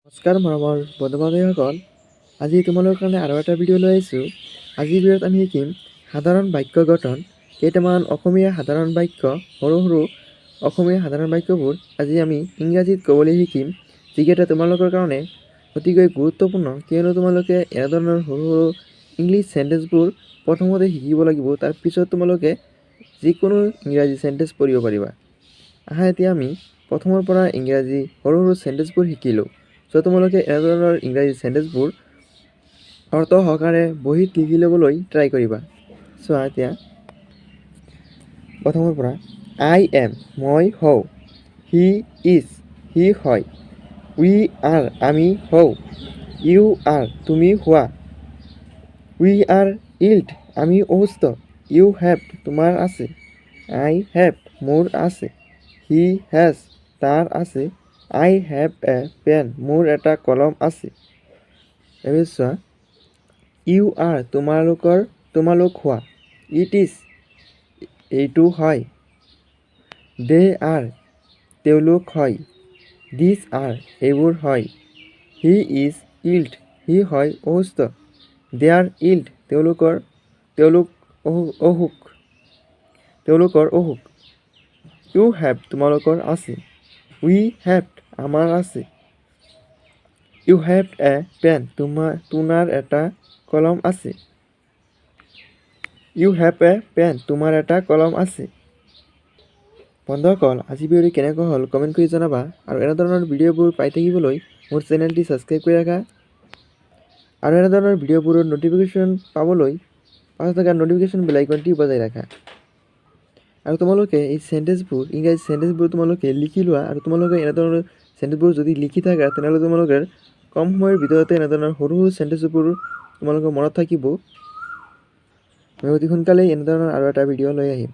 নমস্কাৰ মৰমৰ বন্ধু-বান্ধৱীসকল, আজি তোমালোকৰ কাৰণে আৰু এটা ভিডিঅ' লৈ আহিছোঁ। আজিৰ ভিডিঅ'ত আমি শিকিম সাধাৰণ বাক্য গঠন। কেইটামান অসমীয়া সাধাৰণ বাক্য, সৰু সৰু অসমীয়া সাধাৰণ বাক্যবোৰ আজি আমি ইংৰাজীত ক'বলৈ শিকিম, যিকেইটা তোমালোকৰ কাৰণে অতিকৈ গুৰুত্বপূৰ্ণ, কিয়নো তোমালোকে এনেধৰণৰ সৰু সৰু ইংলিছ চেণ্টেঞ্চবোৰ প্ৰথমতে শিকিব লাগিব, তাৰ পিছত তোমালোকে যিকোনো ইংৰাজী চেণ্টেঞ্চ পঢ়িব পাৰিবা। আহা এতিয়া আমি প্ৰথমৰ পৰা ইংৰাজী সৰু সৰু চেণ্টেঞ্চবোৰ শিকিলোঁ। চ' তোমালোকে এনেধৰণৰ ইংৰাজী চেণ্টেঞ্চবোৰ অৰ্থ সহকাৰে বহীত লিখি ল'বলৈ ট্ৰাই কৰিবা। চোৱা এতিয়া প্ৰথমৰ পৰা, আই এম মই হওঁ, হি ইজ সি হয়, উই আৰ আমি হওঁ, ইউ আৰ তুমি হোৱা, উই আৰ ইল্ড আমি অসুস্থ, ইউ হেভ তোমাৰ আছে, আই হেভ মোৰ আছে, হি হেজ তাৰ আছে, আই হেভ এ পেন মোৰ এটা কলম আছে। তাৰপিছত চোৱা, ইউ আৰ তোমালোক হোৱা, ইট ইজ এইটো হয়, দে আৰ তেওঁলোক হয়, দিছ আৰ এইবোৰ হয়, হি ইজ ইল্ড সি হয় অসুস্থ, দে আৰ ইল্ড তেওঁলোকৰ অসুখ, ইউ হেভ তোমালোকৰ আছে, উই হেভ আমাৰ আছে, ইউ হেভ এ পেন তোমাৰ এটা কলম আছে, ইউ হেভ এ পেন তোমাৰ এটা কলম আছে। বন্ধুসকল, আজি ভিডিঅ'টো কেনেকুৱা হ'ল কমেণ্ট কৰি জনাবা, আৰু এনেধৰণৰ ভিডিঅ'বোৰ পাই থাকিবলৈ মোৰ চেনেলটি ছাবস্ক্ৰাইব কৰি ৰাখা, আৰু এনেধৰণৰ ভিডিঅ'বোৰৰ ন'টিফিকেশ্যন পাবলৈ পাছত থকা ন'টিফিকেশ্যন বেল আইকনটি বজাই ৰাখা। আৰু তোমালোকে এই চেণ্টেঞ্চবোৰ ইংৰাজী চেণ্টেঞ্চবোৰ তোমালোকে লিখি লোৱা, আৰু তোমালোকে এনেধৰণৰ চেণ্টেঞ্চবোৰ যদি লিখি থাকা তেনেহ'লে তোমালোকে কম সময়ৰ ভিতৰতে এনেধৰণৰ সৰু সৰু চেণ্টেঞ্চবোৰ তোমালোকৰ মনত থাকিব। মই অতি সোনকালেই এনেধৰণৰ আৰু এটা ভিডিঅ' লৈ আহিম।